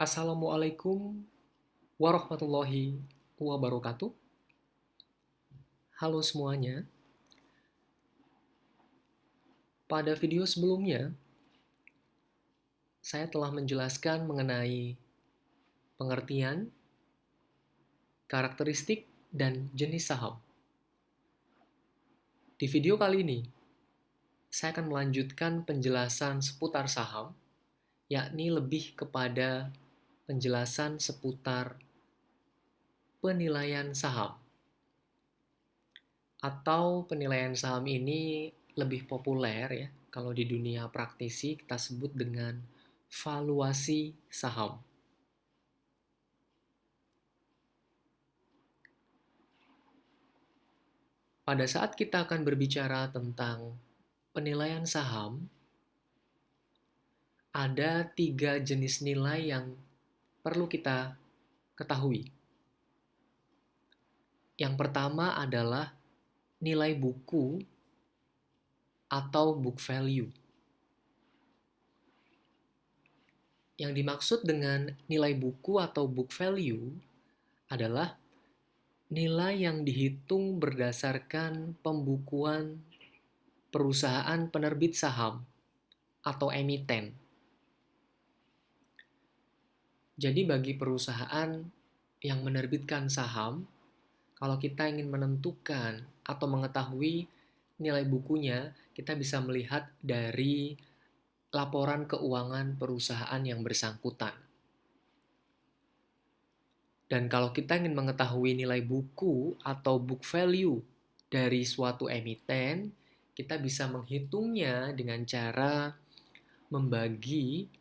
Assalamualaikum warahmatullahi wabarakatuh. Halo semuanya. Pada video sebelumnya, saya telah menjelaskan mengenai pengertian, karakteristik, dan jenis saham. Di video kali ini, saya akan melanjutkan penjelasan seputar saham, yakni lebih kepada penjelasan seputar penilaian saham. Atau penilaian saham ini lebih populer ya, kalau di dunia praktisi kita sebut dengan valuasi saham. Pada saat kita akan berbicara tentang penilaian saham, ada 3 jenis nilai yang perlu kita ketahui. Yang pertama adalah nilai buku atau book value. Yang dimaksud dengan nilai buku atau book value adalah nilai yang dihitung berdasarkan pembukuan perusahaan penerbit saham atau emiten. Jadi bagi perusahaan yang menerbitkan saham, kalau kita ingin menentukan atau mengetahui nilai bukunya, kita bisa melihat dari laporan keuangan perusahaan yang bersangkutan. Dan kalau kita ingin mengetahui nilai buku atau book value dari suatu emiten, kita bisa menghitungnya dengan cara membagi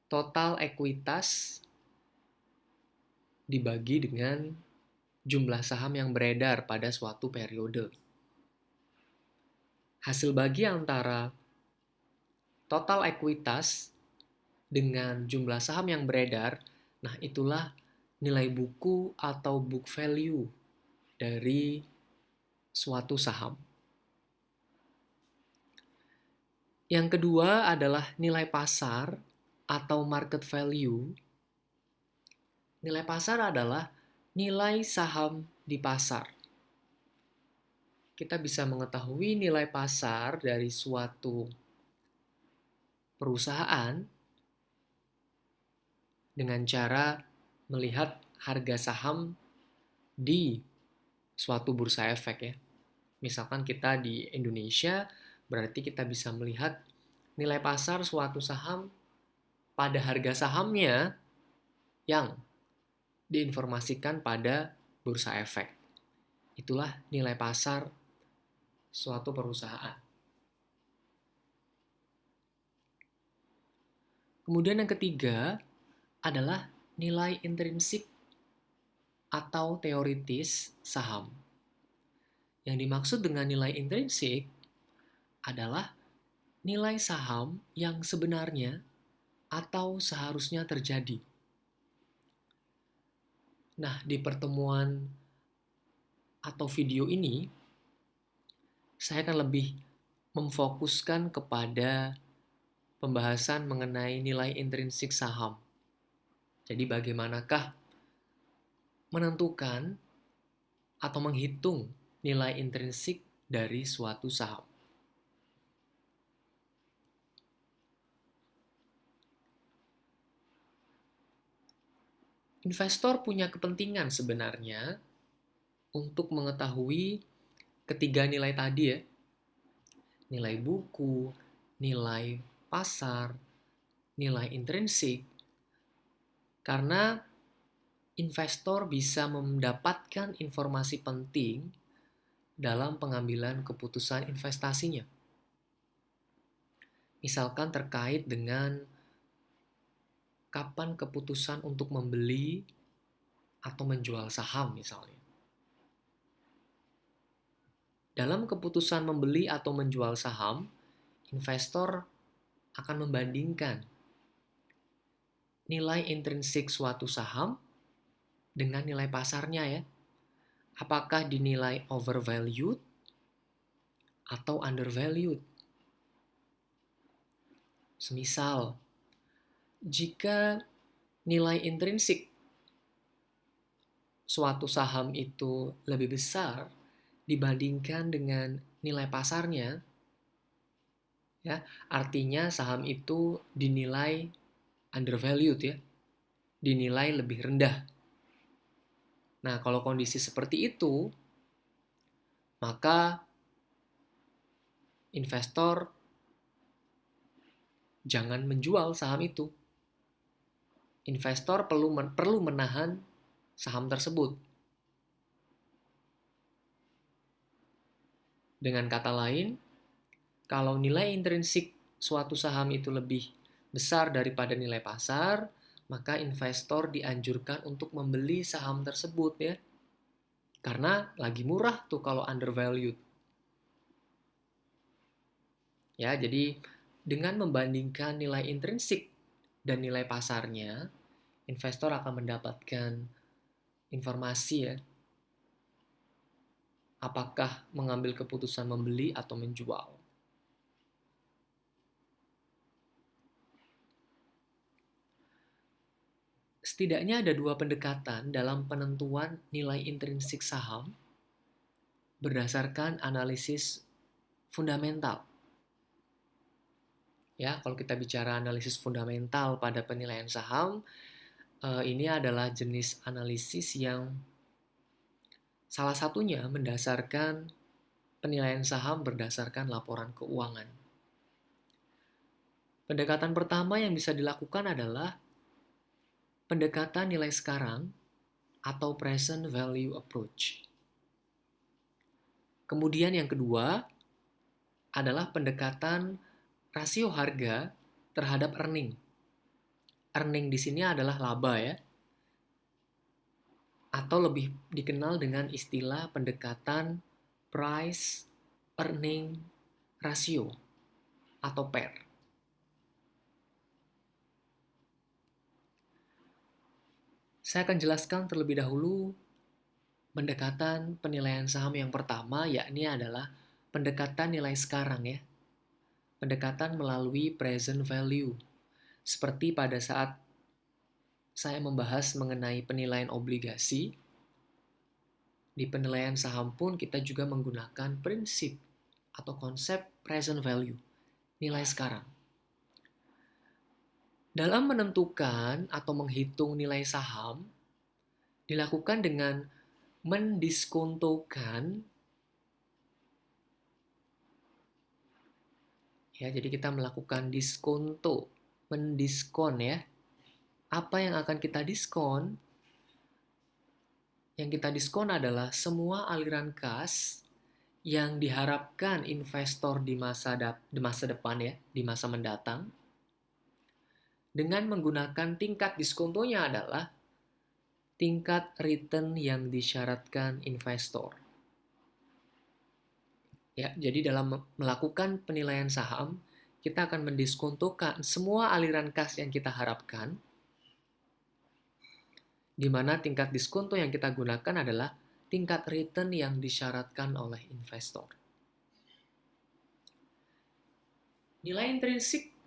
total ekuitas dibagi dengan jumlah saham yang beredar pada suatu periode. Hasil bagi antara total ekuitas dengan jumlah saham yang beredar, nah itulah nilai buku atau book value dari suatu saham. Yang kedua adalah nilai pasar atau market value. Nilai pasar adalah nilai saham di pasar. Kita bisa mengetahui nilai pasar dari suatu perusahaan dengan cara melihat harga saham di suatu bursa efek ya. Misalkan kita di Indonesia, berarti kita bisa melihat nilai pasar suatu saham pada harga sahamnya yang diinformasikan pada bursa efek. Itulah nilai pasar suatu perusahaan. Kemudian yang ketiga adalah nilai intrinsik atau teoritis saham. Yang dimaksud dengan nilai intrinsik adalah nilai saham yang sebenarnya atau seharusnya terjadi. Nah, di pertemuan atau video ini, saya akan lebih memfokuskan kepada pembahasan mengenai nilai intrinsik saham. Jadi bagaimanakah menentukan atau menghitung nilai intrinsik dari suatu saham. Investor punya kepentingan sebenarnya untuk mengetahui ketiga nilai tadi ya. Nilai buku, nilai pasar, nilai intrinsik. Karena investor bisa mendapatkan informasi penting dalam pengambilan keputusan investasinya. Misalkan terkait dengan kapan keputusan untuk membeli atau menjual saham misalnya. Dalam keputusan membeli atau menjual saham, investor akan membandingkan nilai intrinsik suatu saham dengan nilai pasarnya ya. Apakah dinilai overvalued atau undervalued. Semisal, jika nilai intrinsik suatu saham itu lebih besar dibandingkan dengan nilai pasarnya, ya, artinya saham itu dinilai undervalued, ya, dinilai lebih rendah. Nah, kalau kondisi seperti itu, maka investor jangan menjual saham itu. Investor perlu menahan saham tersebut. Dengan kata lain, kalau nilai intrinsik suatu saham itu lebih besar daripada nilai pasar, maka investor dianjurkan untuk membeli saham tersebut, ya. Karena lagi murah tuh kalau undervalued. Ya, jadi dengan membandingkan nilai intrinsik dan nilai pasarnya, investor akan mendapatkan informasi, ya, apakah mengambil keputusan membeli atau menjual. Setidaknya ada dua pendekatan dalam penentuan nilai intrinsik saham berdasarkan analisis fundamental. Ya, kalau kita bicara analisis fundamental pada penilaian saham, ini adalah jenis analisis yang salah satunya mendasarkan penilaian saham berdasarkan laporan keuangan. Pendekatan pertama yang bisa dilakukan adalah pendekatan nilai sekarang atau present value approach. Kemudian yang kedua adalah pendekatan rasio harga terhadap earning. Earning di sini adalah laba, ya. Atau lebih dikenal dengan istilah pendekatan price earning ratio atau PER. Saya akan jelaskan terlebih dahulu pendekatan penilaian saham yang pertama, yakni adalah pendekatan nilai sekarang, ya. Pendekatan melalui present value. Seperti pada saat saya membahas mengenai penilaian obligasi, di penilaian saham pun kita juga menggunakan prinsip atau konsep present value, nilai sekarang. Dalam menentukan atau menghitung nilai saham, dilakukan dengan mendiskontokan, ya, jadi kita melakukan diskonto, mendiskon, ya. Apa yang akan kita diskon? Yang kita diskon adalah semua aliran kas yang diharapkan investor di masa depan, ya, di masa mendatang, dengan menggunakan tingkat diskontonya adalah tingkat return yang disyaratkan investor. Ya, jadi dalam melakukan penilaian saham, kita akan mendiskontokan semua aliran kas yang kita harapkan, di mana tingkat diskonto yang kita gunakan adalah tingkat return yang disyaratkan oleh investor. Nilai intrinsik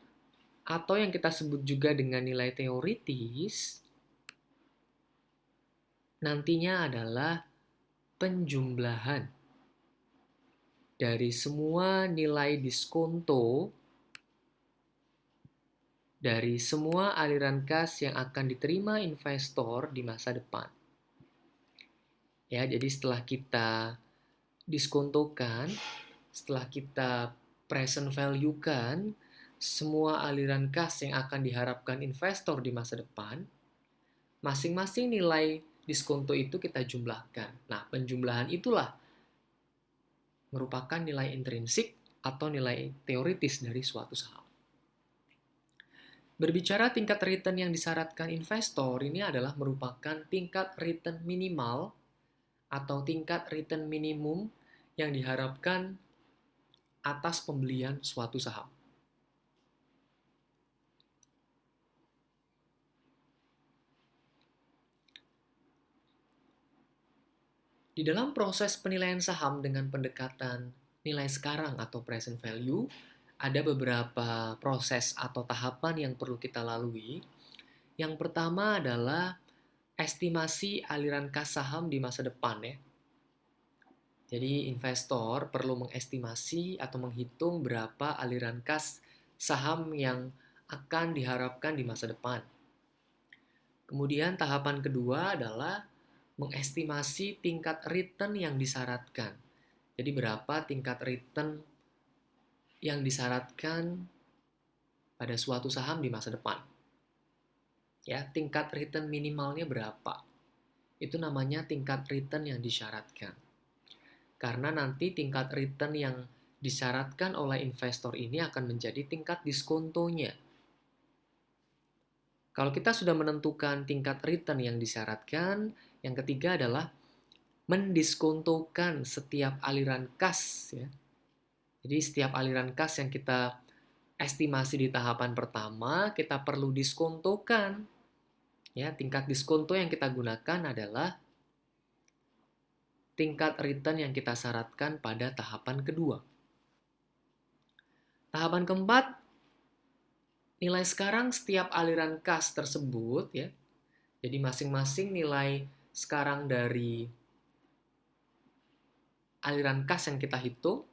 atau yang kita sebut juga dengan nilai teoritis nantinya adalah penjumlahan dari semua nilai diskonto dari semua aliran kas yang akan diterima investor di masa depan. Ya, jadi setelah kita diskontokan, setelah kita present value-kan semua aliran kas yang akan diharapkan investor di masa depan, masing-masing nilai diskonto itu kita jumlahkan. Nah, penjumlahan itulah merupakan nilai intrinsik atau nilai teoritis dari suatu saham. Berbicara tingkat return yang disyaratkan investor, ini adalah merupakan tingkat return minimal atau tingkat return minimum yang diharapkan atas pembelian suatu saham. Di dalam proses penilaian saham dengan pendekatan nilai sekarang atau present value, ada beberapa proses atau tahapan yang perlu kita lalui. Yang pertama adalah estimasi aliran kas saham di masa depan ya. Jadi investor perlu mengestimasi atau menghitung berapa aliran kas saham yang akan diharapkan di masa depan. Kemudian tahapan kedua adalah mengestimasi tingkat return yang disyaratkan. Jadi berapa tingkat return yang disyaratkan pada suatu saham di masa depan. Ya, tingkat return minimalnya berapa? Itu namanya tingkat return yang disyaratkan. Karena nanti tingkat return yang disyaratkan oleh investor ini akan menjadi tingkat diskontonya. Kalau kita sudah menentukan tingkat return yang disyaratkan, yang ketiga adalah mendiskontokan setiap aliran kas ya. Jadi setiap aliran kas yang kita estimasi di tahapan pertama, kita perlu diskontokan. Ya, tingkat diskonto yang kita gunakan adalah tingkat return yang kita syaratkan pada tahapan kedua. Tahapan keempat, nilai sekarang setiap aliran kas tersebut ya. Jadi masing-masing nilai sekarang dari aliran kas yang kita hitung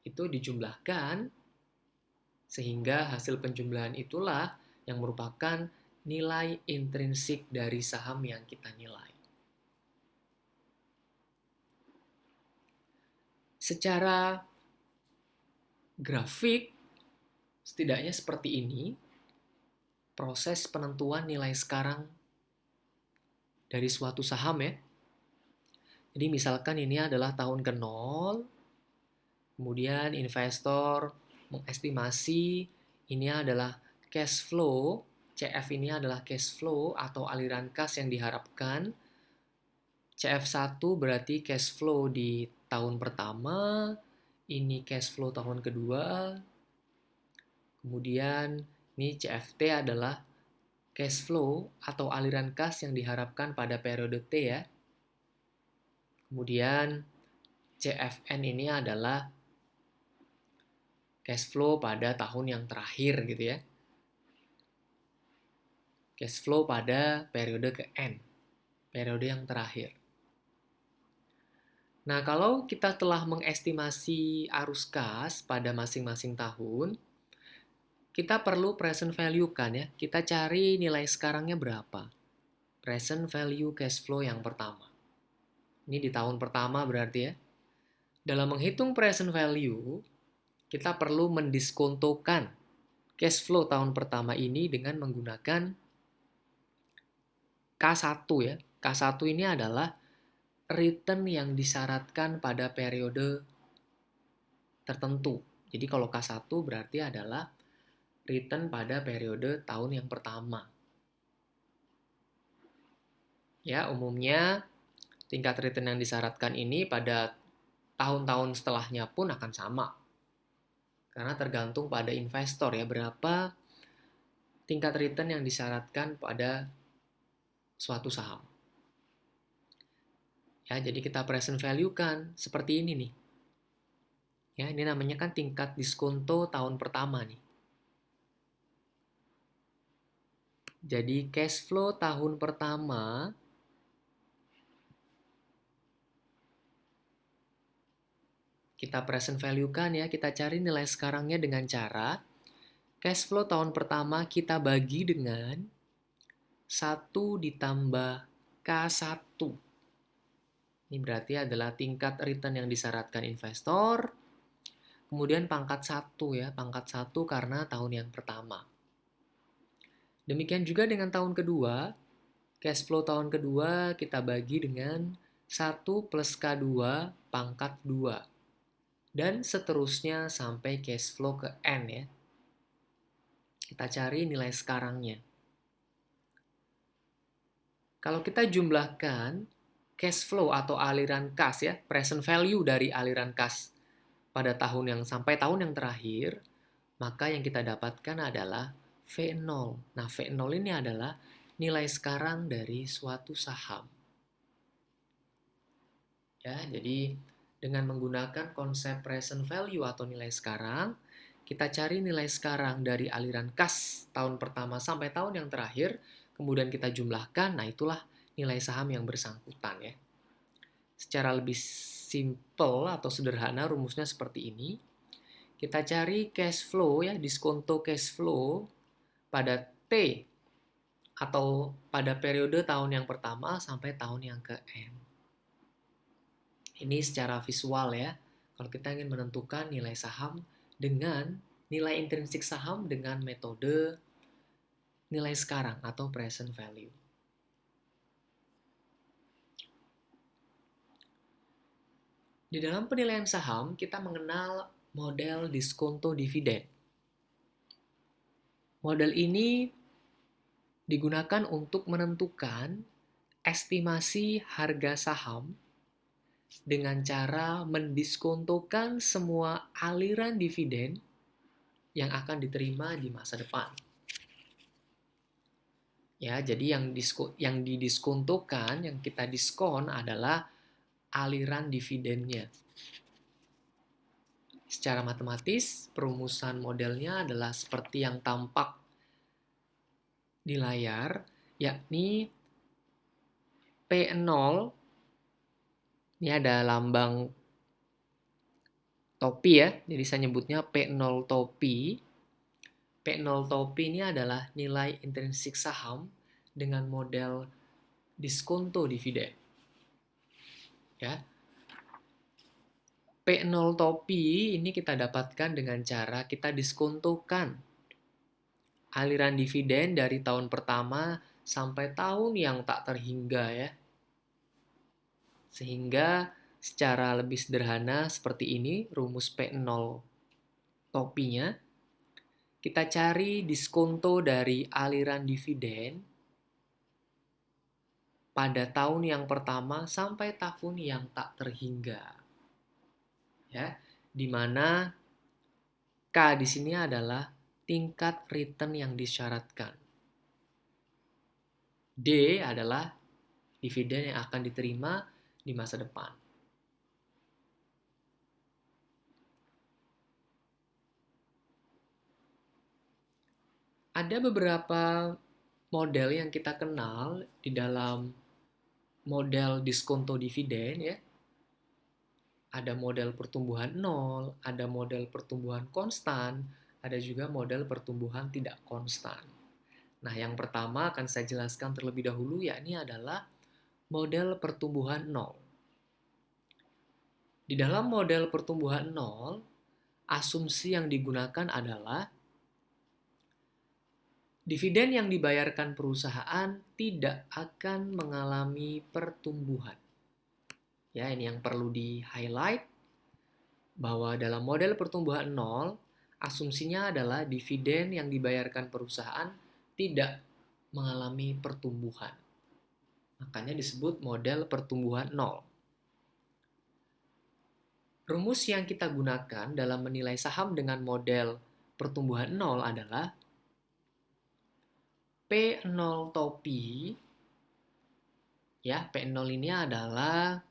itu dijumlahkan sehingga hasil penjumlahan itulah yang merupakan nilai intrinsik dari saham yang kita nilai. Secara grafik, setidaknya seperti ini, proses penentuan nilai sekarang dari suatu saham ya. Jadi misalkan ini adalah tahun ke-0, kemudian investor mengestimasi ini adalah cash flow, CF ini adalah cash flow atau aliran kas yang diharapkan. CF1 berarti cash flow di tahun pertama, ini cash flow tahun kedua, kemudian ini CFT adalah cash flow atau aliran kas yang diharapkan pada periode T ya. Kemudian CFN ini adalah cash flow pada tahun yang terakhir gitu ya. Cash flow pada periode ke N, periode yang terakhir. Nah, kalau kita telah mengestimasi arus kas pada masing-masing tahun, kita perlu present value kan ya. Kita cari nilai sekarangnya berapa. Present value cash flow yang pertama. Ini di tahun pertama berarti ya. Dalam menghitung present value, kita perlu mendiskontokan cash flow tahun pertama ini dengan menggunakan K1 ya. K1 ini adalah return yang disyaratkan pada periode tertentu. Jadi kalau K1 berarti adalah return pada periode tahun yang pertama. Ya, umumnya tingkat return yang disyaratkan ini pada tahun-tahun setelahnya pun akan sama. Karena tergantung pada investor ya, berapa tingkat return yang disyaratkan pada suatu saham. Ya, jadi kita present value kan seperti ini nih. Ya, ini namanya kan tingkat diskonto tahun pertama nih. Jadi cash flow tahun pertama kita present value kan ya, kita cari nilai sekarangnya dengan cara cash flow tahun pertama kita bagi dengan 1 ditambah K1. Ini berarti adalah tingkat return yang disyaratkan investor. Kemudian pangkat 1 ya, pangkat 1 karena tahun yang pertama. Demikian juga dengan tahun kedua, cash flow tahun kedua kita bagi dengan 1 plus K2 pangkat 2. Dan seterusnya sampai cash flow ke N ya. Kita cari nilai sekarangnya. Kalau kita jumlahkan cash flow atau aliran kas ya, present value dari aliran kas pada tahun yang sampai tahun yang terakhir, maka yang kita dapatkan adalah V0. Nah, V0 ini adalah nilai sekarang dari suatu saham. Ya, jadi dengan menggunakan konsep present value atau nilai sekarang, kita cari nilai sekarang dari aliran kas tahun pertama sampai tahun yang terakhir, kemudian kita jumlahkan, nah itulah nilai saham yang bersangkutan ya. Secara lebih simple atau sederhana rumusnya seperti ini. Kita cari cash flow ya, diskonto cash flow pada T atau pada periode tahun yang pertama sampai tahun yang ke-N. Ini secara visual ya. Kalau kita ingin menentukan nilai saham dengan nilai intrinsik saham dengan metode nilai sekarang atau present value. Di dalam penilaian saham, kita mengenal model diskonto dividen. Model ini digunakan untuk menentukan estimasi harga saham dengan cara mendiskontokan semua aliran dividen yang akan diterima di masa depan. Ya, jadi yang didiskontokan, yang kita diskon adalah aliran dividennya. Secara matematis, perumusan modelnya adalah seperti yang tampak di layar, yakni P0, ini ada lambang topi ya, jadi saya nyebutnya P0 topi. P0 topi ini adalah nilai intrinsik saham dengan model diskonto dividen. Ya. P0 topi ini kita dapatkan dengan cara kita diskontokan aliran dividen dari tahun pertama sampai tahun yang tak terhingga ya. Sehingga secara lebih sederhana seperti ini rumus P0 topinya. Kita cari diskonto dari aliran dividen pada tahun yang pertama sampai tahun yang tak terhingga. Ya, di mana K di sini adalah tingkat return yang disyaratkan. D adalah dividen yang akan diterima di masa depan. Ada beberapa model yang kita kenal di dalam model diskonto dividen ya. Ada model pertumbuhan nol, ada model pertumbuhan konstan, ada juga model pertumbuhan tidak konstan. Nah, yang pertama akan saya jelaskan terlebih dahulu, yakni adalah model pertumbuhan nol. Di dalam model pertumbuhan nol, asumsi yang digunakan adalah dividen yang dibayarkan perusahaan tidak akan mengalami pertumbuhan. Ya, ini yang perlu di-highlight bahwa dalam model pertumbuhan nol, asumsinya adalah dividen yang dibayarkan perusahaan tidak mengalami pertumbuhan. Makanya disebut model pertumbuhan nol. Rumus yang kita gunakan dalam menilai saham dengan model pertumbuhan nol adalah P0 topi. Ya, P0 ini adalah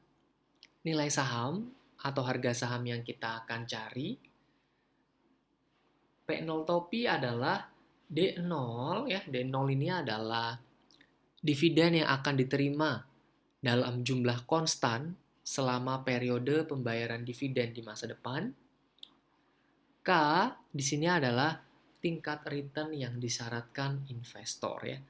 nilai saham atau harga saham yang kita akan cari. P0 topi adalah D0 ya. D0 ini adalah dividen yang akan diterima dalam jumlah konstan selama periode pembayaran dividen di masa depan. K di sini adalah tingkat return yang disyaratkan investor ya.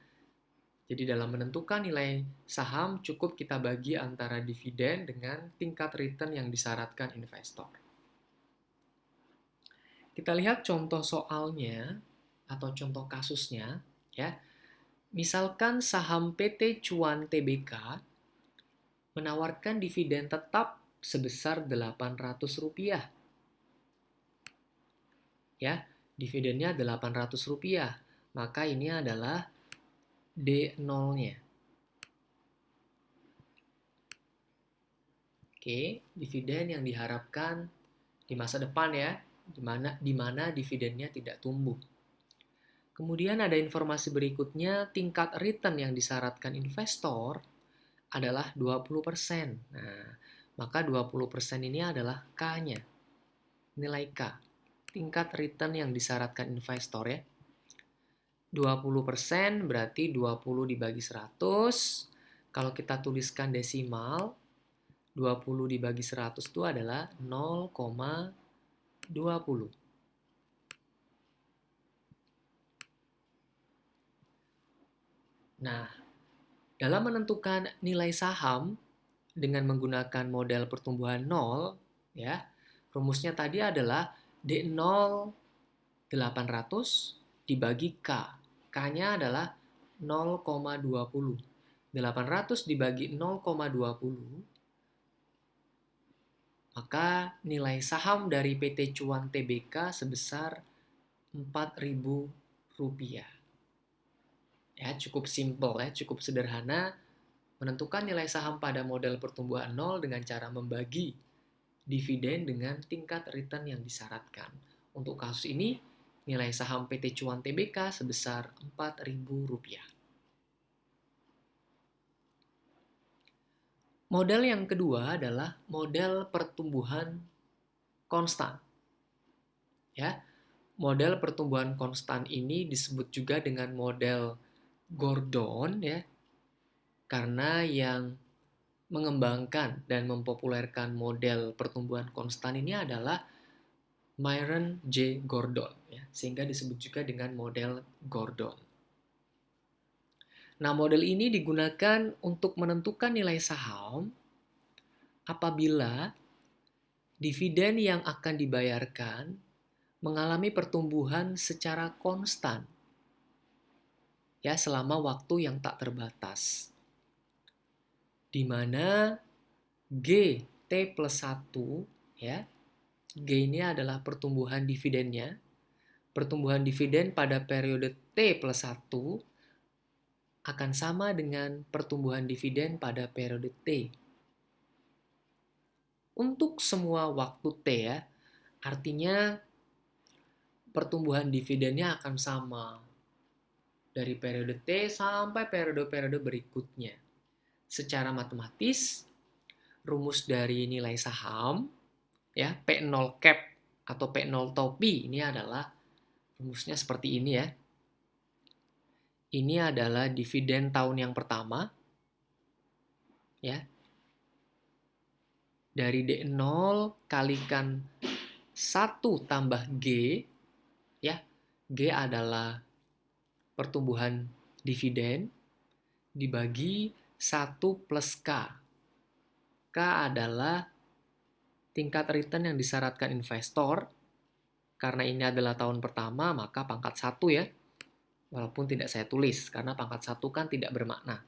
Jadi dalam menentukan nilai saham cukup kita bagi antara dividen dengan tingkat return yang disyaratkan investor. Kita lihat contoh soalnya atau contoh kasusnya ya. Misalkan saham PT Cuan Tbk menawarkan dividen tetap sebesar Rp800. Ya, dividennya Rp800. Maka ini adalah D0-nya. Oke, dividen yang diharapkan di masa depan ya, di mana dividennya tidak tumbuh. Kemudian ada informasi berikutnya, tingkat return yang disyaratkan investor adalah 20%. Nah, maka 20% ini adalah K-nya, nilai K, tingkat return yang disyaratkan investor ya. 20% berarti 20 dibagi 100. Kalau kita tuliskan desimal, 20 dibagi 100 itu adalah 0,20. Nah, dalam menentukan nilai saham dengan menggunakan model pertumbuhan 0, ya, rumusnya tadi adalah D0 800 dibagi K. K-nya adalah 0,20. 800 dibagi 0,20, maka nilai saham dari PT Cuan Tbk sebesar Rp4.000. Ya, cukup simpel ya, cukup sederhana. Menentukan nilai saham pada model pertumbuhan 0 dengan cara membagi dividen dengan tingkat return yang disyaratkan. Untuk kasus ini, nilai saham PT Cuan Tbk sebesar Rp4.000. Model yang kedua adalah model pertumbuhan konstan. Ya, model pertumbuhan konstan ini disebut juga dengan model Gordon, ya, karena yang mengembangkan dan mempopulerkan model pertumbuhan konstan ini adalah Myron J. Gordon, ya, sehingga disebut juga dengan model Gordon. Nah, model ini digunakan untuk menentukan nilai saham apabila dividen yang akan dibayarkan mengalami pertumbuhan secara konstan, ya, selama waktu yang tak terbatas, di mana G T plus 1, ya, G ini adalah pertumbuhan dividennya. Pertumbuhan dividen pada periode T plus 1 akan sama dengan pertumbuhan dividen pada periode T. Untuk semua waktu T, ya, artinya pertumbuhan dividennya akan sama dari periode T sampai periode-periode berikutnya. Secara matematis, rumus dari nilai saham, ya, P0 cap atau P0 topi ini adalah rumusnya seperti ini, ya. Ini adalah dividen tahun yang pertama, ya. Dari D0 kalikan 1 tambah G, ya. G adalah pertumbuhan dividen dibagi 1 plus K. K adalah tingkat return yang disyaratkan investor. Karena ini adalah tahun pertama, maka pangkat 1, ya. Walaupun tidak saya tulis, karena pangkat 1 kan tidak bermakna.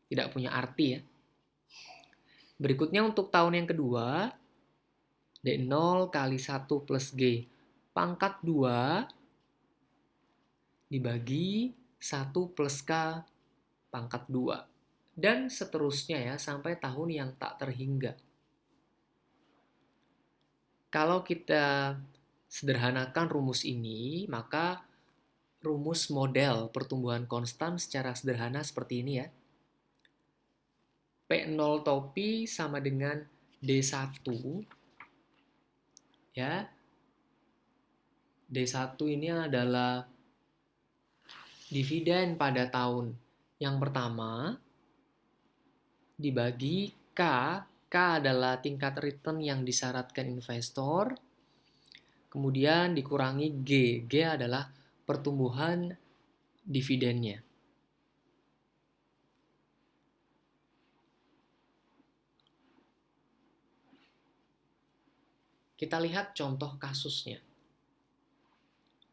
Tidak punya arti, ya. Berikutnya untuk tahun yang kedua, D0 kali 1 plus G pangkat 2 dibagi 1 plus K pangkat 2. Dan seterusnya, ya, sampai tahun yang tak terhingga. Kalau kita sederhanakan rumus ini, maka rumus model pertumbuhan konstan secara sederhana seperti ini, ya. P0 topi sama dengan D1, ya. D1 ini adalah dividen pada tahun yang pertama dibagi K. K adalah tingkat return yang disyaratkan investor. Kemudian dikurangi G. G adalah pertumbuhan dividennya. Kita lihat contoh kasusnya.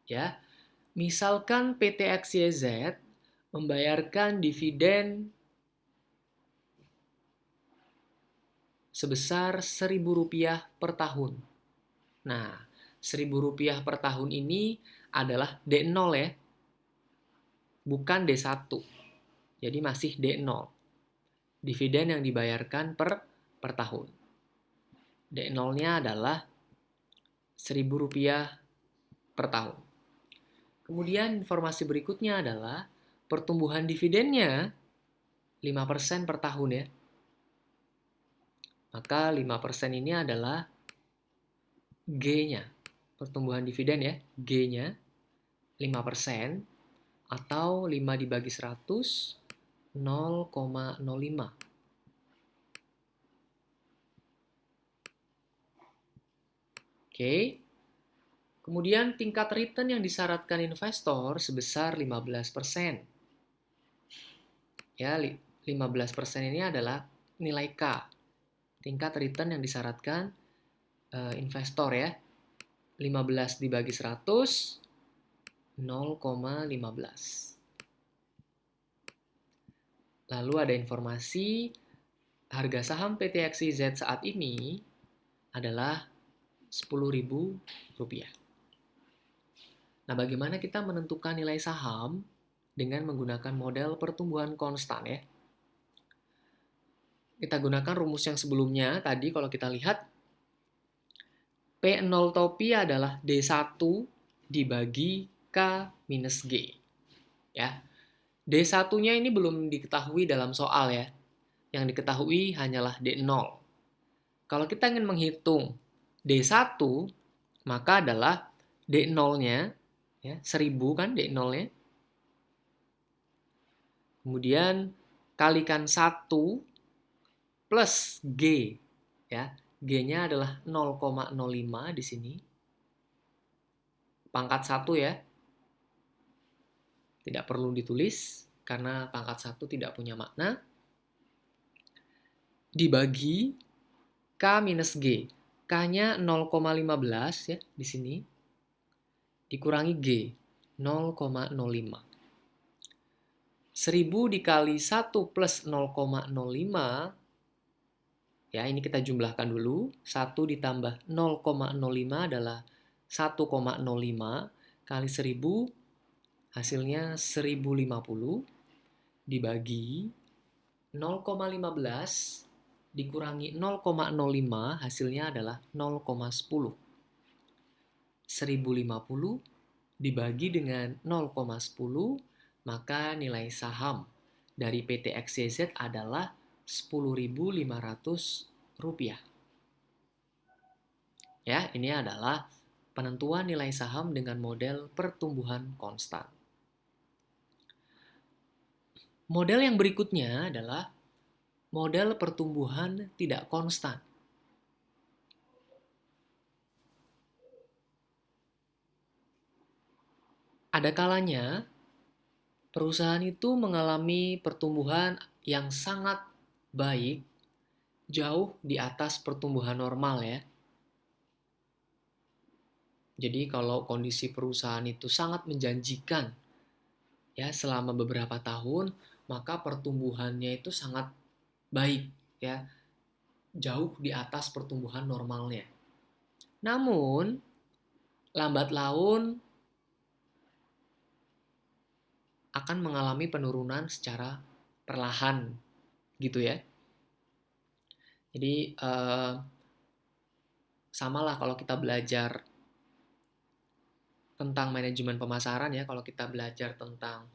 Ya, misalkan PT XYZ membayarkan dividen sebesar Rp1.000 per tahun. Nah, Rp1.000 per tahun ini adalah D0, ya. Bukan D1. Jadi masih D0. Dividen yang dibayarkan per tahun. D0-nya adalah Rp1.000 per tahun. Kemudian informasi berikutnya adalah pertumbuhan dividennya 5% per tahun, ya. Maka 5% ini adalah G-nya. Pertumbuhan dividen, ya. G-nya 5%. Atau 5 dibagi 100, 0,05. Oke. Kemudian tingkat return yang disyaratkan investor sebesar 15%. Ya, 15% ini adalah nilai K. Tingkat return yang disyaratkan investor ya. 15 dibagi 100, 0,15. Lalu ada informasi harga saham PT XYZ saat ini adalah Rp10.000. Nah, bagaimana kita menentukan nilai saham dengan menggunakan model pertumbuhan konstan ya? Kita gunakan rumus yang sebelumnya tadi kalau kita lihat P0 topi adalah D1 dibagi K minus G. Ya. D1-nya ini belum diketahui dalam soal ya. Yang diketahui hanyalah D0. Kalau kita ingin menghitung D1, maka adalah D0-nya, ya, 1000 kan D0-nya. Kemudian kalikan 1 plus G. Ya. G-nya adalah 0,05 di sini. Pangkat 1 ya. Tidak perlu ditulis karena pangkat 1 tidak punya makna. Dibagi K minus G. K-nya 0,15 ya di sini. Dikurangi G 0,05. 1000 dikali 1 plus 0,05. Ya, ini kita jumlahkan dulu. 1 ditambah 0,05 adalah 1,05 kali 1000 hasilnya 1050 dibagi 0,15 dikurangi 0,05 hasilnya adalah 0,10. 1050 dibagi dengan 0,10 maka nilai saham dari PT XYZ adalah Rp10.500. Ya, ini adalah penentuan nilai saham dengan model pertumbuhan konstan. Model yang berikutnya adalah model pertumbuhan tidak konstan. Ada kalanya perusahaan itu mengalami pertumbuhan yang sangat baik, jauh di atas pertumbuhan normal ya. Jadi kalau kondisi perusahaan itu sangat menjanjikan ya selama beberapa tahun, maka pertumbuhannya itu sangat baik ya, jauh di atas pertumbuhan normalnya. Namun lambat laun akan mengalami penurunan secara perlahan gitu ya. Jadi samalah kalau kita belajar tentang manajemen pemasaran ya, kalau kita belajar tentang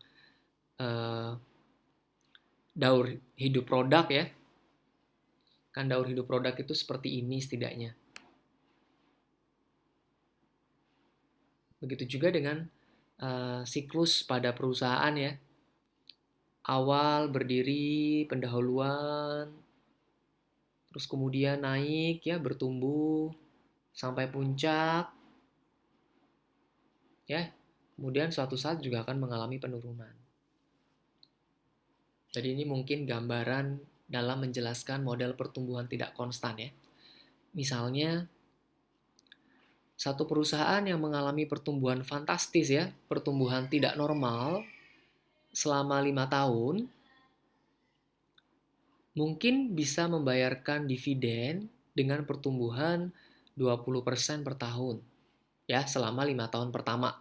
daur hidup produk ya, kan daur hidup produk itu seperti ini setidaknya. Begitu juga dengan siklus pada perusahaan ya. Awal berdiri, pendahuluan, terus kemudian naik ya, bertumbuh sampai puncak. Ya, kemudian suatu saat juga akan mengalami penurunan. Jadi ini mungkin gambaran dalam menjelaskan model pertumbuhan tidak konstan ya. Misalnya satu perusahaan yang mengalami pertumbuhan fantastis ya, pertumbuhan tidak normal selama 5 tahun, mungkin bisa membayarkan dividen dengan pertumbuhan 20% per tahun ya selama 5 tahun pertama.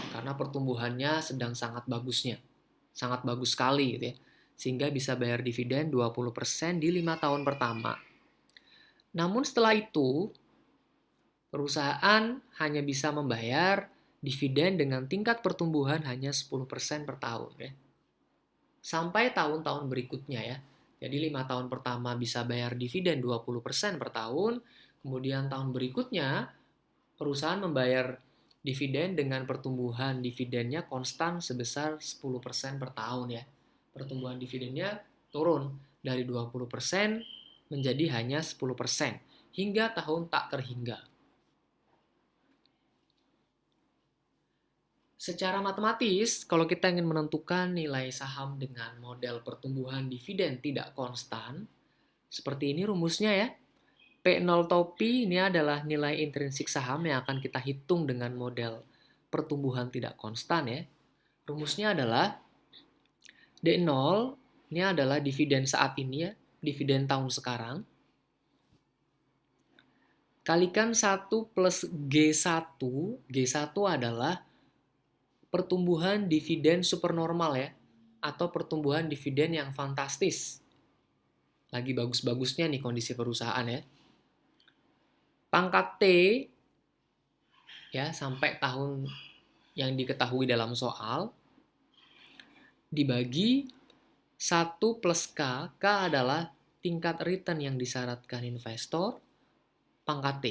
Karena pertumbuhannya sedang sangat bagusnya. Sangat bagus sekali gitu ya. Sehingga bisa bayar dividen 20% di 5 tahun pertama. Namun setelah itu perusahaan hanya bisa membayar dividen dengan tingkat pertumbuhan hanya 10% per tahun ya. Sampai tahun-tahun berikutnya ya. Jadi 5 tahun pertama bisa bayar dividen 20% per tahun, kemudian tahun berikutnya perusahaan membayar dividen dengan pertumbuhan dividennya konstan sebesar 10% per tahun ya. Pertumbuhan dividennya turun dari 20% menjadi hanya 10% hingga tahun tak terhingga. Secara matematis, kalau kita ingin menentukan nilai saham dengan model pertumbuhan dividen tidak konstan, seperti ini rumusnya ya. P0 topi ini adalah nilai intrinsik saham yang akan kita hitung dengan model pertumbuhan tidak konstan ya. Rumusnya adalah D0 ini adalah dividen saat ini ya, dividen tahun sekarang. Kalikan 1 plus G1. G1 adalah pertumbuhan dividen supernormal ya, atau pertumbuhan dividen yang fantastis. Lagi bagus-bagusnya nih kondisi perusahaan ya. Pangkat T ya sampai tahun yang diketahui dalam soal dibagi 1 plus K. K adalah tingkat return yang disyaratkan investor pangkat T.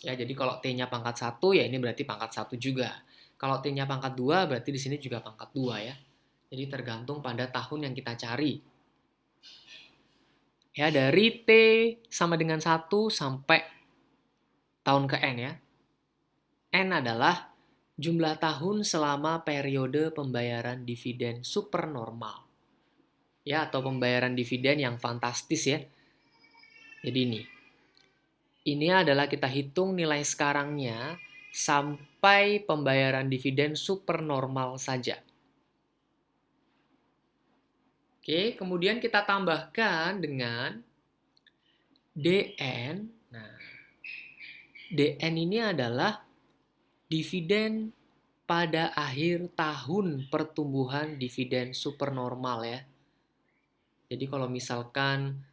Ya, jadi kalau T-nya pangkat 1 ya ini berarti pangkat 1 juga. Kalau T-nya pangkat 2 berarti di sini juga pangkat 2 ya. Jadi tergantung pada tahun yang kita cari. Ya, dari T sama dengan 1 sampai tahun ke N ya. N adalah jumlah tahun selama periode pembayaran dividen supernormal. Ya, atau pembayaran dividen yang fantastis ya. Jadi ini. Ini adalah kita hitung nilai sekarangnya sampai pembayaran dividen supernormal saja. Oke, kemudian kita tambahkan dengan DN. Nah, DN ini adalah dividen pada akhir tahun pertumbuhan dividen supernormal ya. Jadi kalau misalkan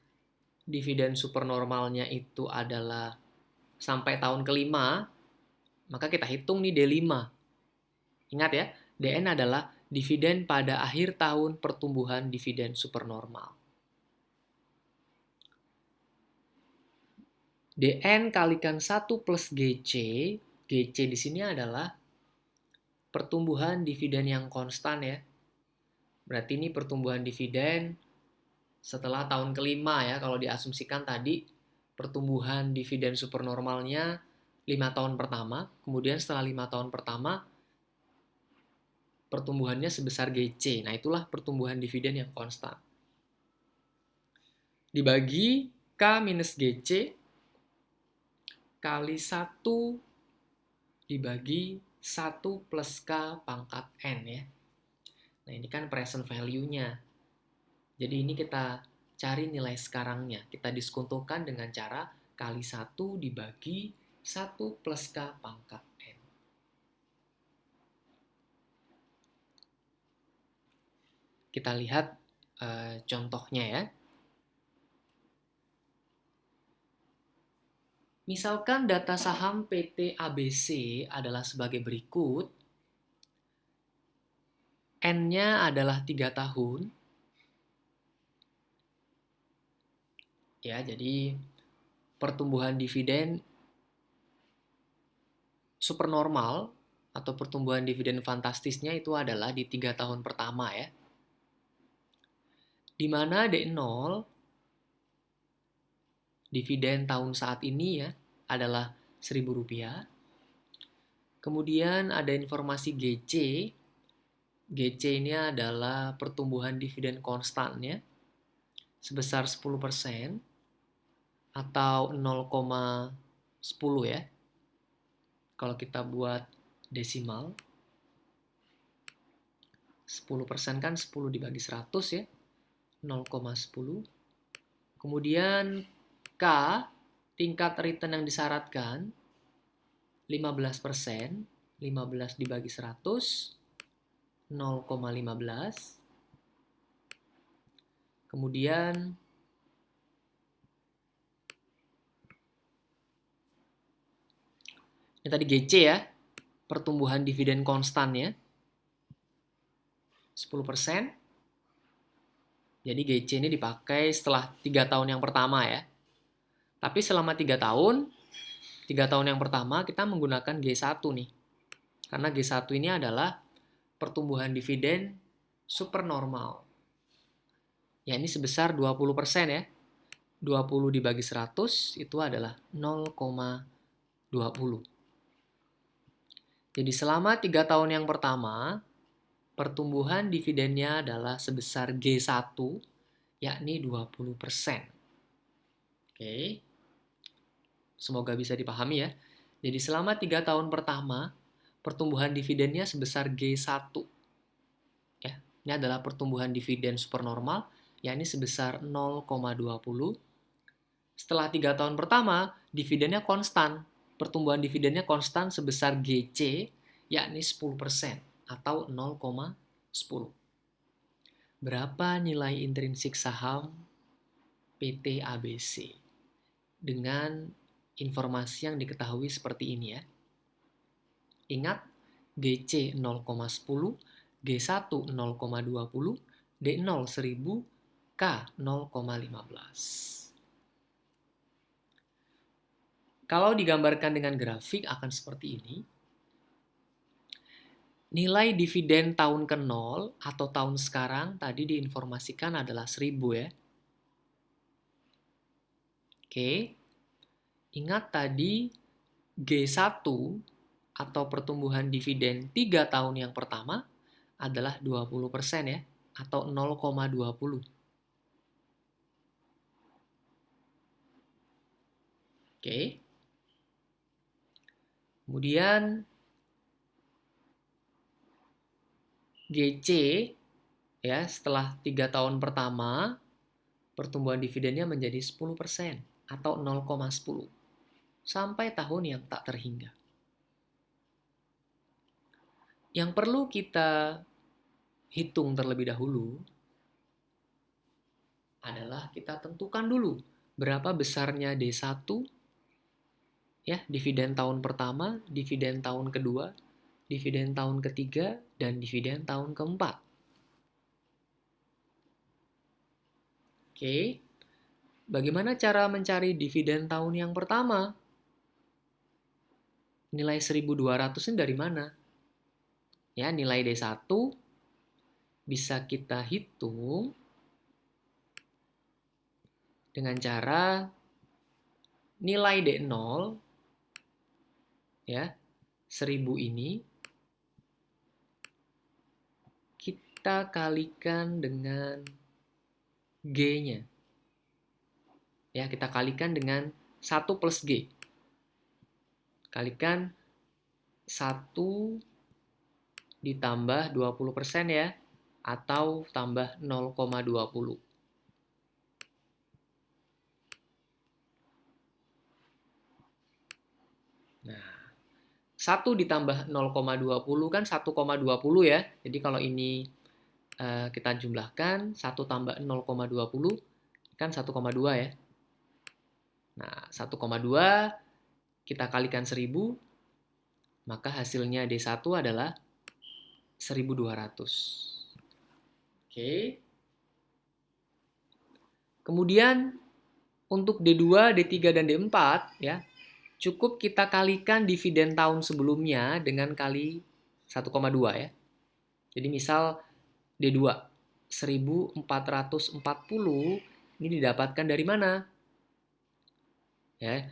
dividen supernormalnya itu adalah sampai tahun kelima, maka kita hitung nih D5. Ingat ya, DN adalah dividen pada akhir tahun pertumbuhan dividen supernormal. DN kalikan 1 plus GC. GC di sini adalah pertumbuhan dividen yang konstan ya. Berarti ini pertumbuhan dividen setelah tahun kelima ya. Kalau diasumsikan tadi pertumbuhan dividen supernormalnya 5 tahun pertama. Kemudian setelah 5 tahun pertama pertumbuhannya sebesar GC. Nah itulah pertumbuhan dividen yang konstan. Dibagi K minus GC kali 1 dibagi 1 plus K pangkat N ya. Nah ini kan present value-nya. Jadi ini kita cari nilai sekarangnya. Kita diskontokan dengan cara kali 1 dibagi 1 plus K pangkat N. Kita lihat contohnya ya. Misalkan data saham PT ABC adalah sebagai berikut. N-nya adalah 3 tahun. Ya, jadi pertumbuhan dividen supernormal atau pertumbuhan dividen fantastisnya itu adalah di 3 tahun pertama ya. Di mana D0 dividen tahun saat ini ya adalah Rp1.000. Kemudian ada informasi GC. GC ini adalah pertumbuhan dividen konstannya sebesar 10% atau 0,10 ya. Kalau kita buat desimal 10% kan 10 dibagi 100 ya. 0,10. Kemudian K, tingkat return yang disyaratkan 15%, 15 dibagi 100, 0,15. Kemudian ini tadi GC ya, pertumbuhan dividen konstannya 10%. Jadi GC ini dipakai setelah 3 tahun yang pertama ya. Tapi selama 3 tahun yang pertama kita menggunakan G1 nih. Karena G1 ini adalah pertumbuhan dividen supernormal. Ya, ini sebesar 20% ya. 20 dibagi 100 itu adalah 0,20. Jadi selama 3 tahun yang pertama, pertumbuhan dividennya adalah sebesar G1, yakni 20%. Oke. Semoga bisa dipahami ya. Jadi selama 3 tahun pertama, pertumbuhan dividennya sebesar G1. Ya, ini adalah pertumbuhan dividen supernormal, yakni sebesar 0,20. Setelah 3 tahun pertama, dividennya konstan. Pertumbuhan dividennya konstan sebesar GC, yakni 10% atau 0,10. Berapa nilai intrinsik saham PT ABC? Dengan informasi yang diketahui seperti ini ya. Ingat, GC 0,10, G1 0,20, D0 1000, K 0,15. Kalau digambarkan dengan grafik akan seperti ini. Nilai dividen tahun ke-0 atau tahun sekarang tadi diinformasikan adalah 1000 ya. Oke. Ingat tadi G1 atau pertumbuhan dividen 3 tahun yang pertama adalah 20% ya, atau 0,20. Oke. Kemudian GC ya, setelah 3 tahun pertama pertumbuhan dividennya menjadi 10% atau 0,10 sampai tahun yang tak terhingga. Yang perlu kita hitung terlebih dahulu adalah kita tentukan dulu berapa besarnya D1 ya, dividen tahun pertama, dividen tahun kedua, dividen tahun ketiga, dan dividen tahun keempat. Oke. Bagaimana cara mencari dividen tahun yang pertama? Nilai 1.200 ini dari mana? Ya, nilai D1 bisa kita hitung dengan cara nilai D0 ya, 1000 ini kita kalikan dengan G-nya. Ya, kita kalikan dengan 1 plus G. Kalikan 1 ditambah 20% ya, atau tambah 0,20. Nah, 1 ditambah 0,20 kan 1,20 ya. Jadi kalau ini kita jumlahkan, 1 tambah 0,20 kan 1,2 ya. Nah, 1,2 kita kalikan 1000, maka hasilnya D1 adalah 1.200. Oke. Kemudian untuk D2, D3, dan D4 ya, cukup kita kalikan dividen tahun sebelumnya dengan kali 1,2 ya. Jadi misal D2 1440 ini didapatkan dari mana? Ya,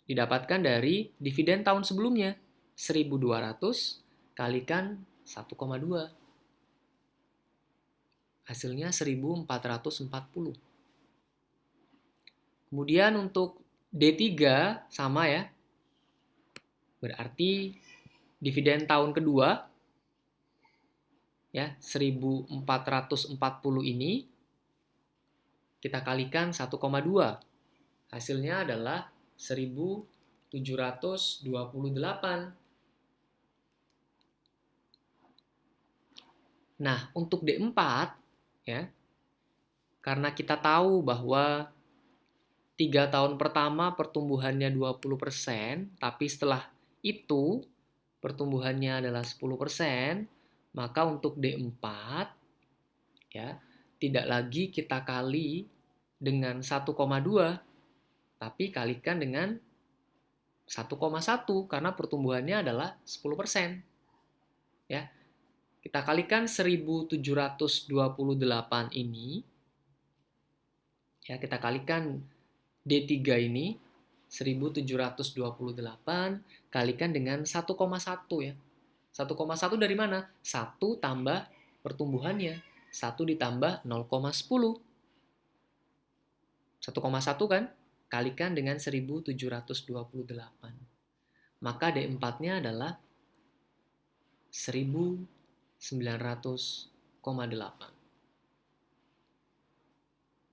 didapatkan dari dividen tahun sebelumnya. 1.200 kalikan 1,2. Hasilnya 1.440. Kemudian untuk D3 sama ya. Berarti dividen tahun kedua ya, 1.440 ini kita kalikan 1,2. Hasilnya adalah 1.728. Nah, untuk D4 ya, karena kita tahu bahwa 3 tahun pertama pertumbuhannya 20%, tapi setelah itu pertumbuhannya adalah 10%, maka untuk D4 ya, tidak lagi kita kali dengan 1,2, tapi kalikan dengan 1,1 karena pertumbuhannya adalah 10%. ya. Kita kalikan 1728 ini, ya kita kalikan D3 ini, 1728 kalikan dengan 1,1 ya. 1,1 dari mana? 1 tambah pertumbuhannya. 1 ditambah 0,10. 1,1 kan? Kalikan dengan 1728. Maka D4-nya adalah 1900,8.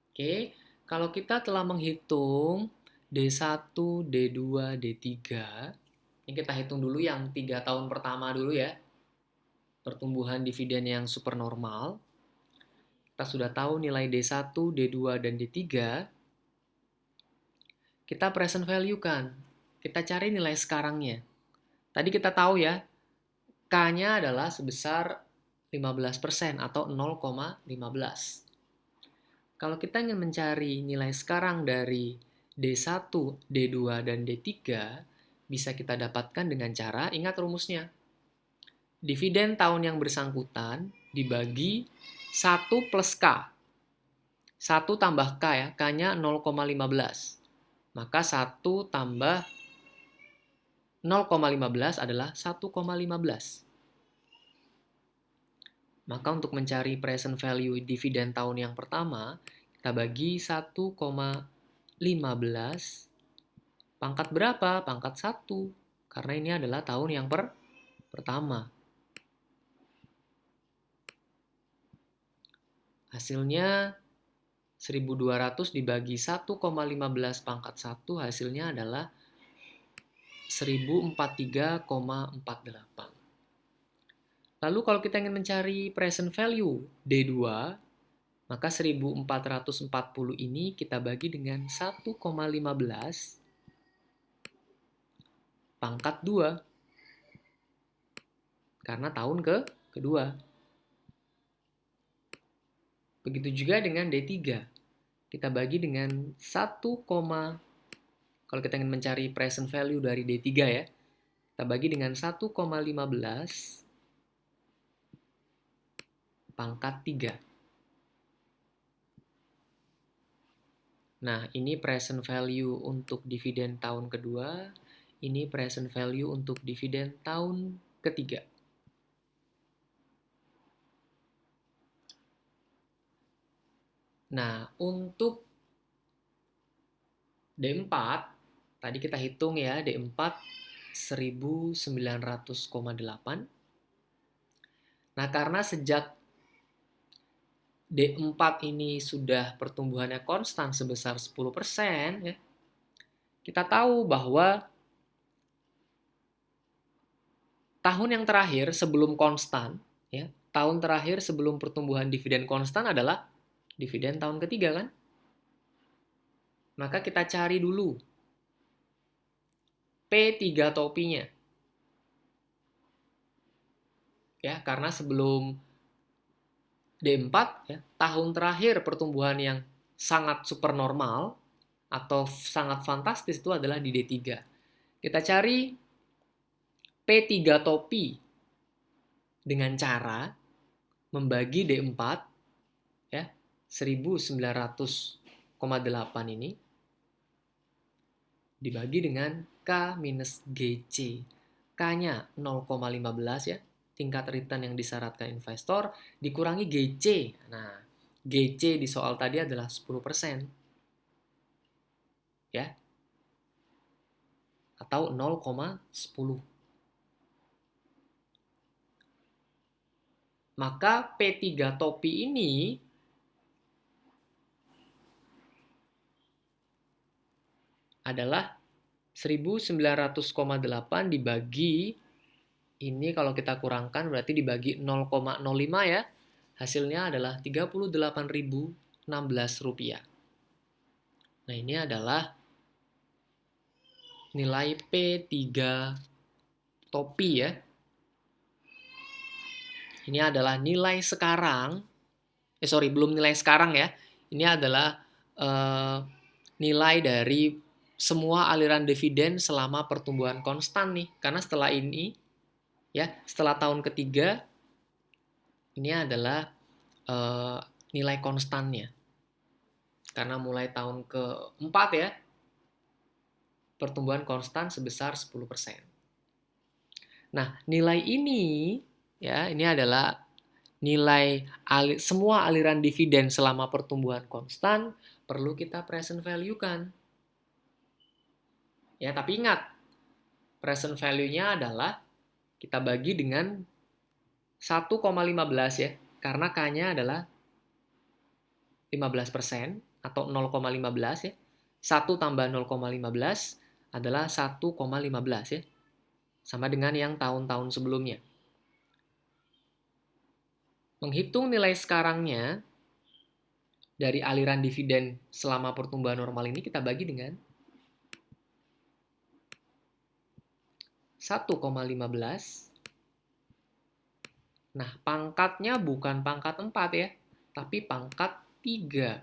Oke, kalau kita telah menghitung D1, D2, D3, ini kita hitung dulu yang 3 tahun pertama dulu ya. Pertumbuhan dividen yang super normal. Kita sudah tahu nilai D1, D2, dan D3. Kita present value kan. Kita cari nilai sekarangnya. Tadi kita tahu ya, K-nya adalah sebesar 15% atau 0,15. Kalau kita ingin mencari nilai sekarang dari D1, D2, dan D3, bisa kita dapatkan dengan cara, ingat rumusnya. Dividen tahun yang bersangkutan dibagi 1 plus K. 1 tambah K ya, K-nya 0,15. Maka 1 tambah 0,15 adalah 1,15. Maka untuk mencari present value dividen tahun yang pertama, kita bagi 1,15 pangkat berapa? Pangkat 1. Karena ini adalah tahun yang pertama. Hasilnya 1200 dibagi 1,15 pangkat 1, hasilnya adalah 1043,48. Lalu kalau kita ingin mencari present value D2, maka 1440 ini kita bagi dengan 1,15 pangkat 2. Karena tahun kedua. Begitu juga dengan D3. Kita bagi dengan 1, kalau kita ingin mencari present value dari D3 ya, kita bagi dengan 1,15 pangkat 3. Nah, ini present value untuk dividen tahun kedua, ini present value untuk dividen tahun ketiga. Nah, untuk D4, tadi kita hitung ya, D4 1900,8. Nah, karena sejak D4 ini sudah pertumbuhannya konstan sebesar 10%, ya, kita tahu bahwa tahun yang terakhir sebelum konstan, ya, tahun terakhir sebelum pertumbuhan dividen konstan adalah dividen tahun ketiga kan? Maka kita cari dulu P3 topinya. Ya, karena sebelum D4 ya, tahun terakhir pertumbuhan yang sangat super normal atau sangat fantastis itu adalah di D3. Kita cari P3 topi dengan cara membagi D4 ya, 1900,8 ini dibagi dengan K minus GC. K-nya 0,15 ya, tingkat return yang disyaratkan investor, dikurangi GC. Nah, GC di soal tadi adalah 10%. Ya. Atau 0,10. Maka P3 topi ini adalah 1900,8 dibagi, ini kalau kita kurangkan berarti dibagi 0,05 ya. Hasilnya adalah Rp38.016. Nah, ini adalah nilai P3 topi ya. Ini adalah nilai sekarang. Belum nilai sekarang ya. Ini adalah nilai dari semua aliran dividen selama pertumbuhan konstan nih. Karena setelah ini Ya, setelah tahun ketiga ini adalah nilai konstannya. Karena mulai tahun keempat ya, pertumbuhan konstan sebesar 10%. Nah, nilai ini ya, ini adalah nilai semua aliran dividen selama pertumbuhan konstan perlu kita present value kan. Ya, tapi ingat, present value-nya adalah kita bagi dengan 1,15 ya. Karena K-nya adalah 15% atau 0,15 ya. 1 tambah 0,15 adalah 1,15 ya. Sama dengan yang tahun-tahun sebelumnya. Menghitung nilai sekarangnya dari aliran dividen selama pertumbuhan normal ini kita bagi dengan 1,15. Nah, pangkatnya bukan pangkat 4 ya, tapi pangkat 3.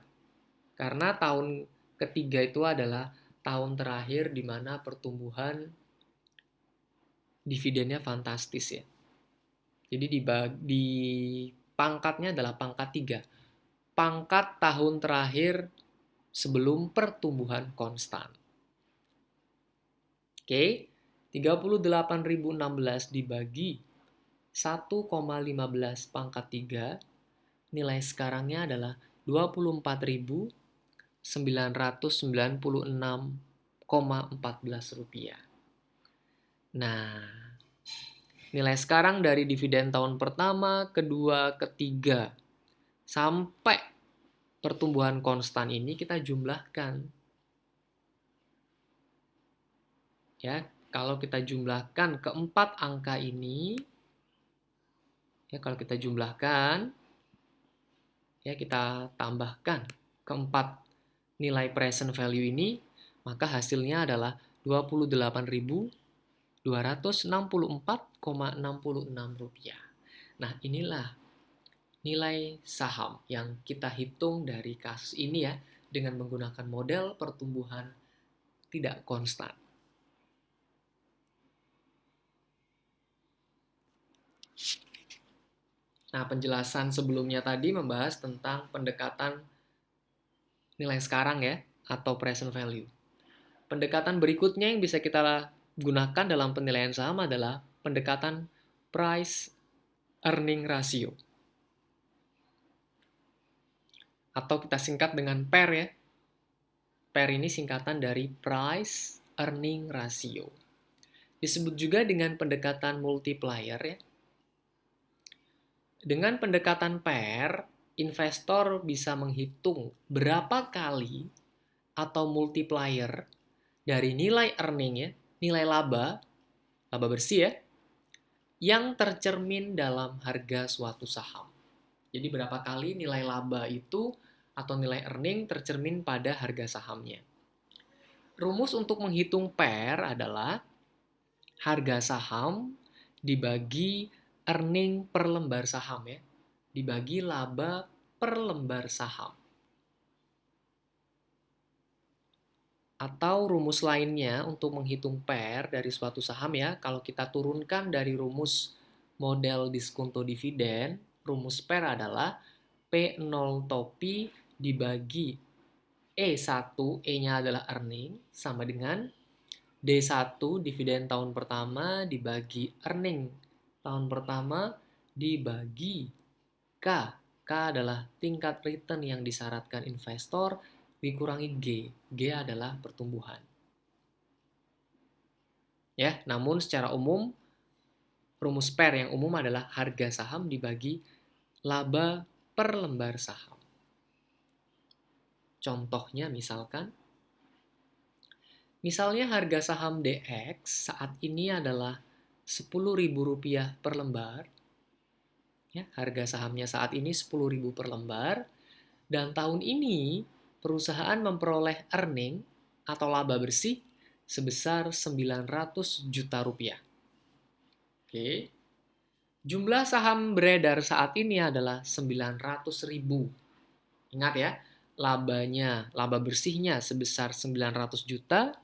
Karena tahun ketiga itu adalah tahun terakhir di mana pertumbuhan dividennya fantastis ya. Jadi di pangkatnya adalah pangkat 3. Pangkat tahun terakhir sebelum pertumbuhan konstan. Oke, 38.016 dibagi 1,15 pangkat 3, nilai sekarangnya adalah 24.996,14 rupiah. Nah, nilai sekarang dari dividen tahun pertama, kedua, ketiga, sampai pertumbuhan konstan ini kita jumlahkan. Ya, kalau kita jumlahkan keempat angka ini, ya kalau kita jumlahkan, ya kita tambahkan keempat nilai present value ini, maka hasilnya adalah 28.264,66 rupiah. Nah, inilah nilai saham yang kita hitung dari kasus ini ya, dengan menggunakan model pertumbuhan tidak konstan. Nah, penjelasan sebelumnya tadi membahas tentang pendekatan nilai sekarang ya, atau present value. Pendekatan berikutnya yang bisa kita gunakan dalam penilaian saham adalah pendekatan price earning ratio. Atau kita singkat dengan PER ya. PER ini singkatan dari price earning ratio. Disebut juga dengan pendekatan multiplier ya. Dengan pendekatan PER, investor bisa menghitung berapa kali atau multiplier dari nilai earning ya, nilai laba bersih ya, yang tercermin dalam harga suatu saham. Jadi berapa kali nilai laba itu atau nilai earning tercermin pada harga sahamnya. Rumus untuk menghitung PER adalah harga saham dibagi earning per lembar saham ya, dibagi laba per lembar saham. Atau rumus lainnya untuk menghitung PER dari suatu saham ya, kalau kita turunkan dari rumus model diskonto dividen, rumus PER adalah P0 topi dibagi E1, E-nya adalah earning, sama dengan D1 dividen tahun pertama dibagi earning tahun pertama dibagi K. K adalah tingkat return yang disyaratkan investor dikurangi G. G adalah pertumbuhan. Ya, namun secara umum rumus PER yang umum adalah harga saham dibagi laba per lembar saham. Contohnya misalnya harga saham DX saat ini adalah Rp10.000 per lembar. Ya, harga sahamnya saat ini Rp10.000 per lembar. Dan tahun ini perusahaan memperoleh earning atau laba bersih sebesar Rp900 juta. Oke. Jumlah saham beredar saat ini adalah 900.000. Ingat ya, laba bersihnya sebesar 900 juta,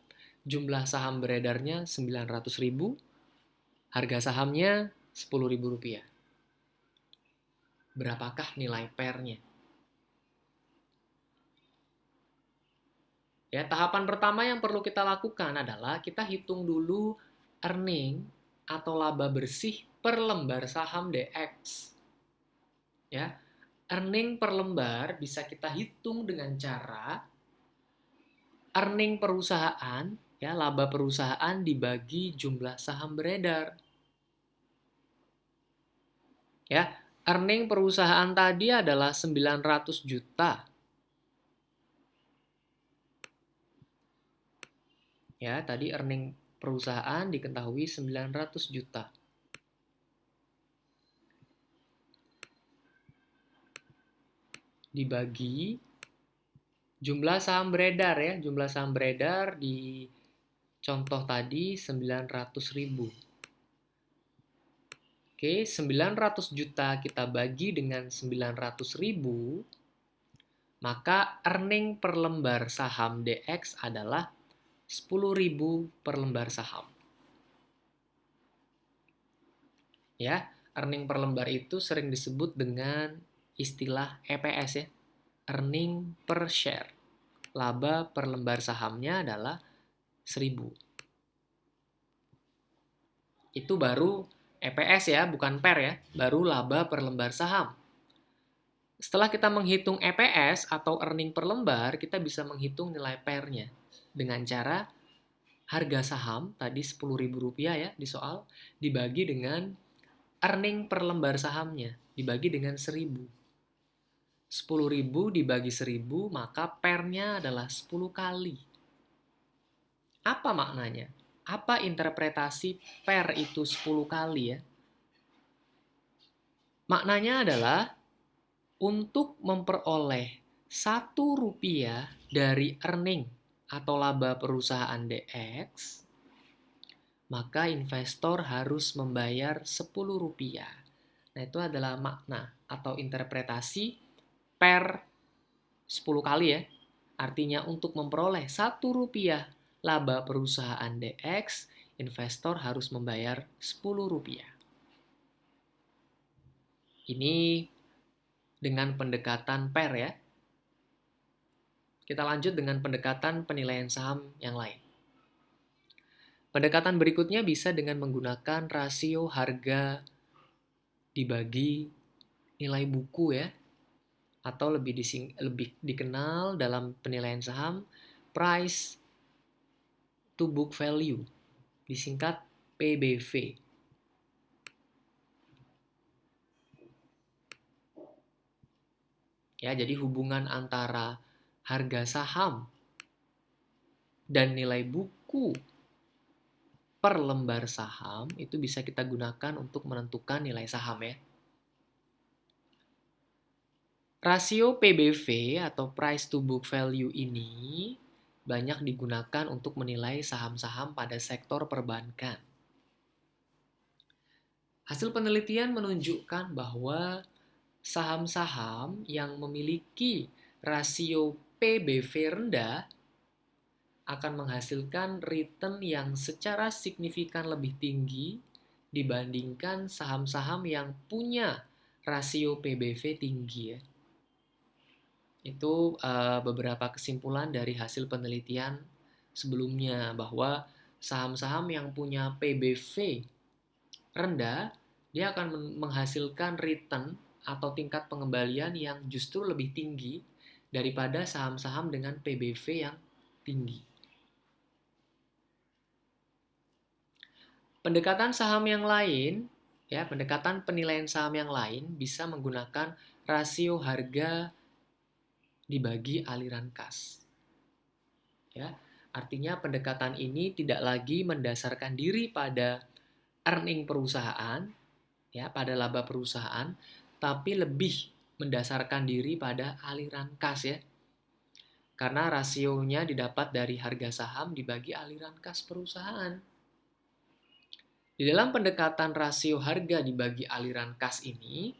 jumlah saham beredarnya 900.000, Harga sahamnya Rp10.000. Berapakah nilai pairnya? Ya, tahapan pertama yang perlu kita lakukan adalah kita hitung dulu earning atau laba bersih per lembar saham DX. Ya, earning per lembar bisa kita hitung dengan cara earning perusahaan, ya, laba perusahaan dibagi jumlah saham beredar. Ya, earning perusahaan tadi adalah 900 juta. Ya, tadi earning perusahaan diketahui 900 juta. Dibagi jumlah saham beredar, ya. Jumlah saham beredar di contoh tadi 900.000. Oke, 900 juta kita bagi dengan 900.000, maka earning per lembar saham DX adalah 10.000 per lembar saham. Ya, earning per lembar itu sering disebut dengan istilah EPS, ya. Earning per share. Laba per lembar sahamnya adalah 1.000. Itu baru EPS, ya, bukan PER, ya. Baru laba per lembar saham. Setelah kita menghitung EPS atau earning per lembar, kita bisa menghitung nilai pairnya dengan cara harga saham tadi Rp10.000, ya, di soal dibagi dengan earning per lembar sahamnya dibagi dengan 1.000. 10.000 dibagi 1.000, maka pairnya adalah 10 kali. Apa maknanya? Apa interpretasi pair itu 10 kali, ya? Maknanya adalah untuk memperoleh Rp1 dari earning atau laba perusahaan DX, maka investor harus membayar Rp10. Nah, itu adalah makna atau interpretasi per 10 kali, ya. Artinya untuk memperoleh Rp1 laba perusahaan DX, investor harus membayar Rp10. Ini dengan pendekatan pair, ya. Kita lanjut dengan pendekatan penilaian saham yang lain. Pendekatan berikutnya bisa dengan menggunakan rasio harga dibagi nilai buku, ya. Atau lebih dikenal dalam penilaian saham price to book value, disingkat PBV. Ya, jadi hubungan antara harga saham dan nilai buku per lembar saham itu bisa kita gunakan untuk menentukan nilai saham, ya. Rasio PBV atau price to book value ini banyak digunakan untuk menilai saham-saham pada sektor perbankan. Hasil penelitian menunjukkan bahwa saham-saham yang memiliki rasio PBV rendah akan menghasilkan return yang secara signifikan lebih tinggi dibandingkan saham-saham yang punya rasio PBV tinggi, ya. Itu beberapa kesimpulan dari hasil penelitian sebelumnya bahwa saham-saham yang punya PBV rendah, dia akan menghasilkan return atau tingkat pengembalian yang justru lebih tinggi daripada saham-saham dengan PBV yang tinggi. Pendekatan saham yang lain, ya, pendekatan penilaian saham yang lain bisa menggunakan rasio harga dibagi aliran kas. Ya, artinya pendekatan ini tidak lagi mendasarkan diri pada earning perusahaan, ya, pada laba perusahaan, tapi lebih mendasarkan diri pada aliran kas, ya. Karena rasionya didapat dari harga saham dibagi aliran kas perusahaan. Di dalam pendekatan rasio harga dibagi aliran kas ini,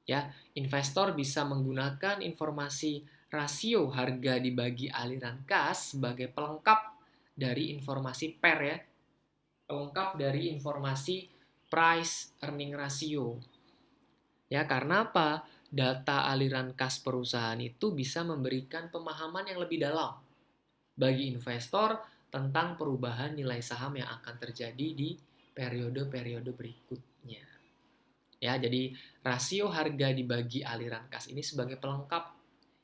ya, investor bisa menggunakan informasi rasio harga dibagi aliran kas sebagai pelengkap dari informasi pair, ya. pelengkap dari informasi price earning ratio. Ya, karena apa? Data aliran kas perusahaan itu bisa memberikan pemahaman yang lebih dalam bagi investor tentang perubahan nilai saham yang akan terjadi di periode-periode berikutnya. Ya, jadi rasio harga dibagi aliran kas ini sebagai pelengkap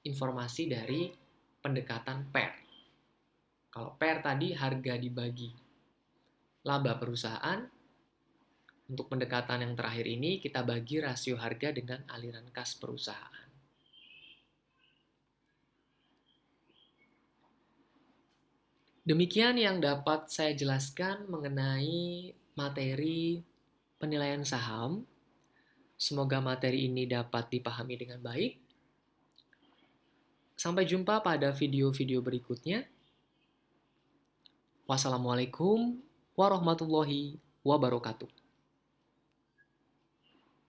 informasi dari pendekatan PER. Kalau PER tadi harga dibagi laba perusahaan, untuk pendekatan yang terakhir ini kita bagi rasio harga dengan aliran kas perusahaan. Demikian yang dapat saya jelaskan mengenai materi penilaian saham. Semoga materi ini dapat dipahami dengan baik. Sampai jumpa pada video-video berikutnya. Wassalamualaikum warahmatullahi wabarakatuh.